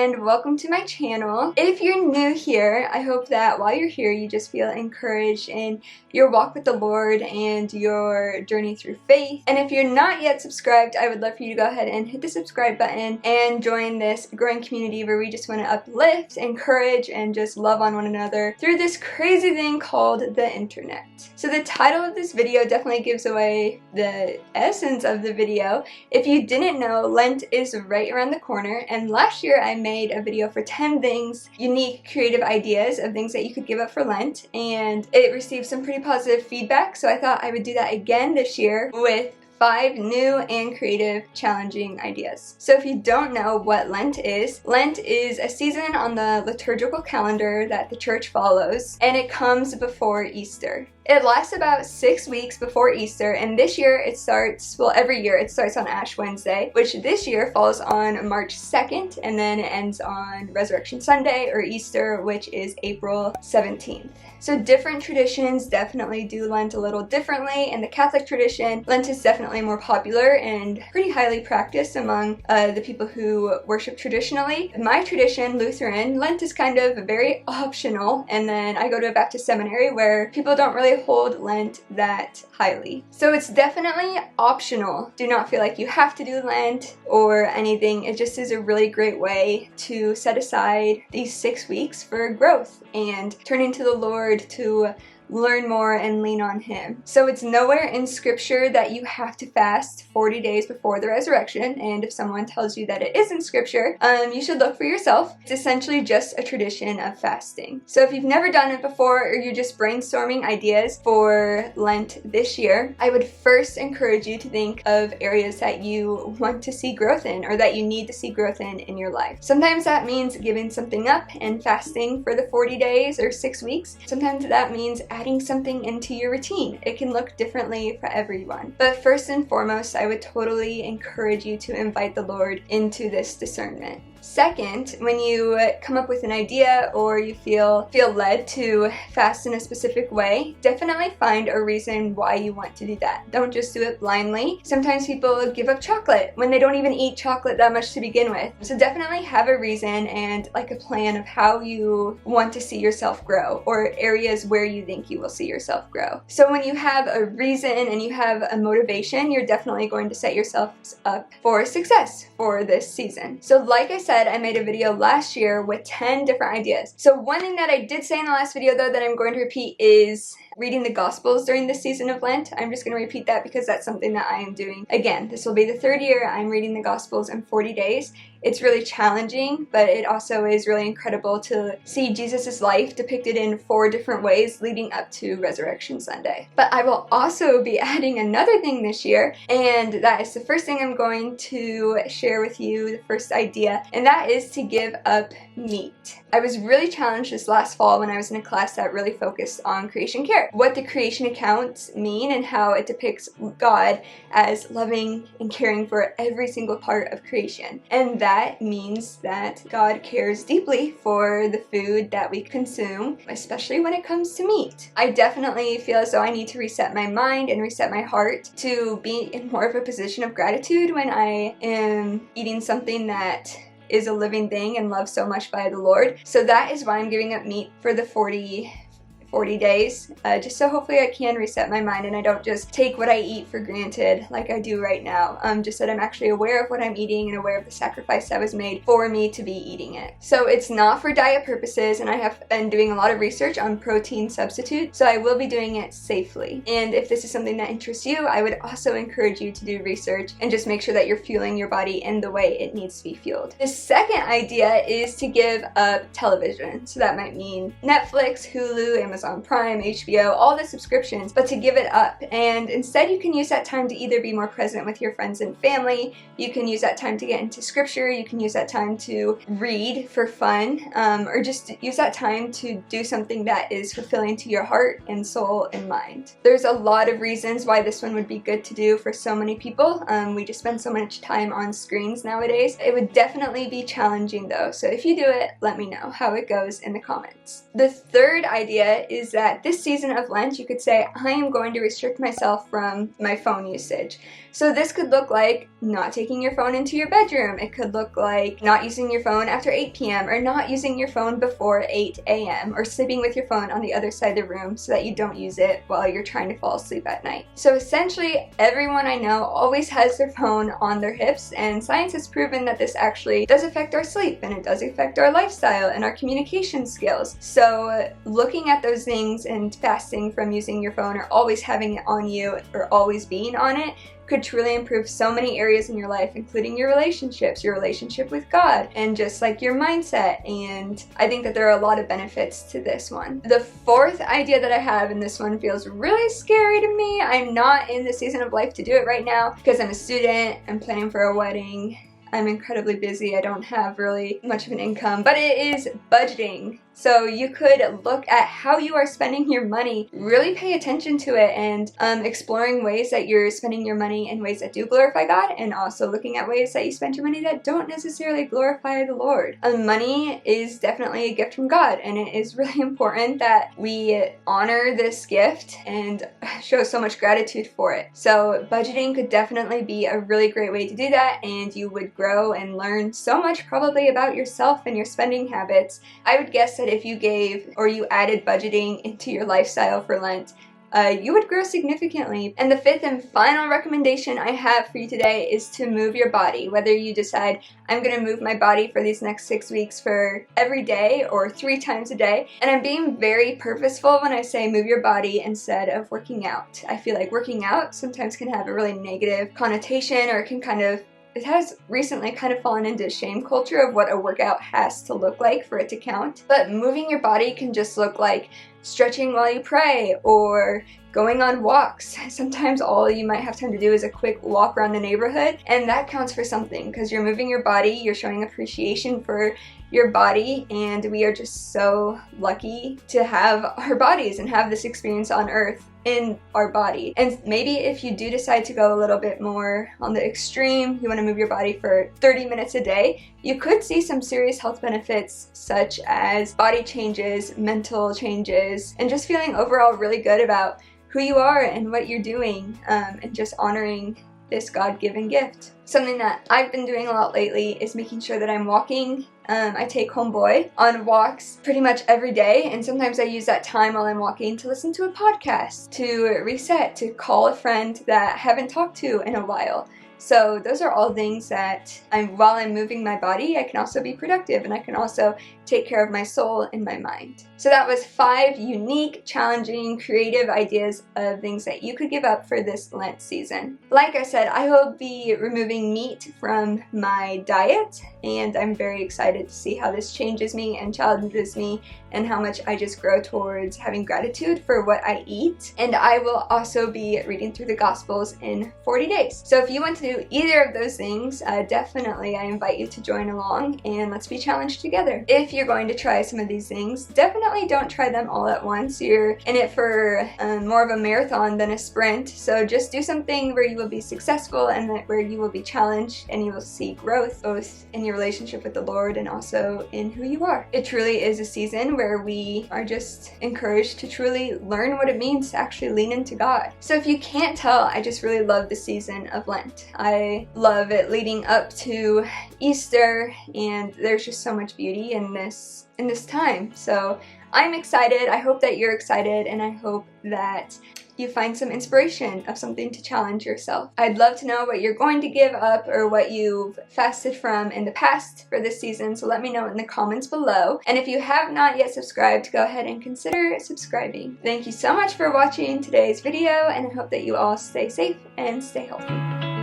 and welcome to my channel. If you're new here, I hope that while you're here you just feel encouraged in your walk with the Lord and your journey through faith. And if you're not yet subscribed, I would love for you to go ahead and hit the subscribe button and join this growing community where we just want to uplift, encourage, and just love on one another through this crazy thing called the internet. So the title of this video definitely gives away the essence of the video. If you didn't know, Lent is right around the corner, and last year I made a video for 10 things, unique creative ideas of things that you could give up for Lent, and it received some pretty positive feedback, so I thought I would do that again this year with 5 new and creative, challenging ideas. So if you don't know what Lent is a season on the liturgical calendar that the church follows, and it comes before Easter. It lasts about 6 weeks before Easter, and this year it starts, well, every year it starts on Ash Wednesday, which this year falls on March 2nd, and then it ends on Resurrection Sunday or Easter, which is April 17th. So different traditions definitely do Lent a little differently. In the Catholic tradition, Lent is definitely more popular and pretty highly practiced among the people who worship traditionally. In my tradition, Lutheran, Lent is kind of very optional, and then I go to a Baptist seminary where people don't really hold Lent that highly. So it's definitely optional. Do not feel like you have to do Lent or anything. It just is a really great way to set aside these 6 weeks for growth and turning to the Lord to learn more and lean on Him. So it's nowhere in scripture that you have to fast 40 days before the resurrection, and if someone tells you that it is in scripture, you should look for yourself. It's essentially just a tradition of fasting. So if you've never done it before, or you're just brainstorming ideas for Lent this year, I would first encourage you to think of areas that you want to see growth in, or that you need to see growth in your life. Sometimes that means giving something up and fasting for the 40 days or 6 weeks. Sometimes that means adding something into your routine. It can look differently for everyone. But first and foremost, I would totally encourage you to invite the Lord into this discernment. Second, when you come up with an idea or you feel led to fast in a specific way, definitely find a reason why you want to do that. Don't just do it blindly. Sometimes people give up chocolate when they don't even eat chocolate that much to begin with. So definitely have a reason and like a plan of how you want to see yourself grow, or areas where you think you will see yourself grow. So when you have a reason and you have a motivation, you're definitely going to set yourself up for success for this season. So like I said, I made a video last year with 10 different ideas. So one thing that I did say in the last video though that I'm going to repeat is reading the Gospels during this season of Lent. I'm just going to repeat that because that's something that I am doing. Again, this will be the 3rd year I'm reading the Gospels in 40 days. It's really challenging, but it also is really incredible to see Jesus' life depicted in 4 different ways leading up to Resurrection Sunday. But I will also be adding another thing this year, and that is the first thing I'm going to share with you, the first idea, and that is to give up meat. I was really challenged this last fall when I was in a class that really focused on creation care, what the creation accounts mean and how it depicts God as loving and caring for every single part of creation. And that means that God cares deeply for the food that we consume, especially when it comes to meat. I definitely feel as though I need to reset my mind and reset my heart to be in more of a position of gratitude when I am eating something that is a living thing and loved so much by the Lord. So that is why I'm giving up meat for the 40 days, just so hopefully I can reset my mind and I don't just take what I eat for granted like I do right now. Just that I'm actually aware of what I'm eating and aware of the sacrifice that was made for me to be eating it. So it's not for diet purposes, and I have been doing a lot of research on protein substitute, so I will be doing it safely. And if this is something that interests you, I would also encourage you to do research and just make sure that you're fueling your body in the way it needs to be fueled. The second idea is to give up television. So that might mean Netflix, Hulu, Amazon Prime, HBO, all the subscriptions, but to give it up. And instead you can use that time to either be more present with your friends and family, you can use that time to get into scripture, you can use that time to read for fun, or just use that time to do something that is fulfilling to your heart and soul and mind. There's a lot of reasons why this one would be good to do for so many people. We just spend so much time on screens nowadays. It would definitely be challenging though, so if you do it, let me know how it goes in the comments. The third idea is that this season of Lent, you could say, I am going to restrict myself from my phone usage. So this could look like not taking your phone into your bedroom. It could look like not using your phone after 8 p.m. or not using your phone before 8 a.m. or sleeping with your phone on the other side of the room so that you don't use it while you're trying to fall asleep at night. So essentially, everyone I know always has their phone on their hips, and science has proven that this actually does affect our sleep, and it does affect our lifestyle and our communication skills. So looking at those things and fasting from using your phone or always having it on you or always being on it could truly improve so many areas in your life, including your relationships, your relationship with God, and just like your mindset. And I think that there are a lot of benefits to this one. The fourth idea that I have, and this one feels really scary to me. I'm not in the season of life to do it right now because I'm a student, I'm planning for a wedding, I'm incredibly busy, I don't have really much of an income, but it is budgeting. So you could look at how you are spending your money, really pay attention to it, and exploring ways that you're spending your money in ways that do glorify God, and also looking at ways that you spend your money that don't necessarily glorify the Lord. Money is definitely a gift from God, and it is really important that we honor this gift and show so much gratitude for it. So budgeting could definitely be a really great way to do that, and you would grow and learn so much probably about yourself and your spending habits. I would guess that if you gave or you added budgeting into your lifestyle for Lent, you would grow significantly. And the fifth and final recommendation I have for you today is to move your body. Whether you decide, I'm going to move my body for these next 6 weeks for every day or 3 times a day. And I'm being very purposeful when I say move your body instead of working out. I feel like working out sometimes can have a really negative connotation, or it can it has recently kind of fallen into shame culture of what a workout has to look like for it to count. But moving your body can just look like stretching while you pray or going on walks. Sometimes all you might have time to do is a quick walk around the neighborhood, and that counts for something because you're moving your body, you're showing appreciation for your body, and we are just so lucky to have our bodies and have this experience on earth in our body. And maybe if you do decide to go a little bit more on the extreme, you want to move your body for 30 minutes a day, you could see some serious health benefits such as body changes, mental changes, and just feeling overall really good about who you are and what you're doing, and just honoring this God-given gift. Something that I've been doing a lot lately is making sure that I'm walking. I take homeboy on walks pretty much every day, and sometimes I use that time while I'm walking to listen to a podcast, to reset, to call a friend that I haven't talked to in a while. So those are all things that while I'm moving my body, I can also be productive, and I can also take care of my soul and my mind. So that was 5 unique, challenging, creative ideas of things that you could give up for this Lent season. Like I said, I will be removing meat from my diet, and I'm very excited to see how this changes me and challenges me and how much I just grow towards having gratitude for what I eat. And I will also be reading through the Gospels in 40 days. So if you want to do either of those things, definitely I invite you to join along and let's be challenged together. If you're going to try some of these things, definitely don't try them all at once. You're in it for more of a marathon than a sprint. So just do something where you will be successful and where you will be challenged and you will see growth both in your relationship with the Lord and also in who you are. It truly is a season where we are just encouraged to truly learn what it means to actually lean into God. So if you can't tell, I just really love the season of Lent. I love it leading up to Easter, and there's just so much beauty in this time. So I'm excited. I hope that you're excited, and I hope that you find some inspiration of something to challenge yourself. I'd love to know what you're going to give up or what you've fasted from in the past for this season, so let me know in the comments below. And if you have not yet subscribed, go ahead and consider subscribing. Thank you so much for watching today's video, and I hope that you all stay safe and stay healthy.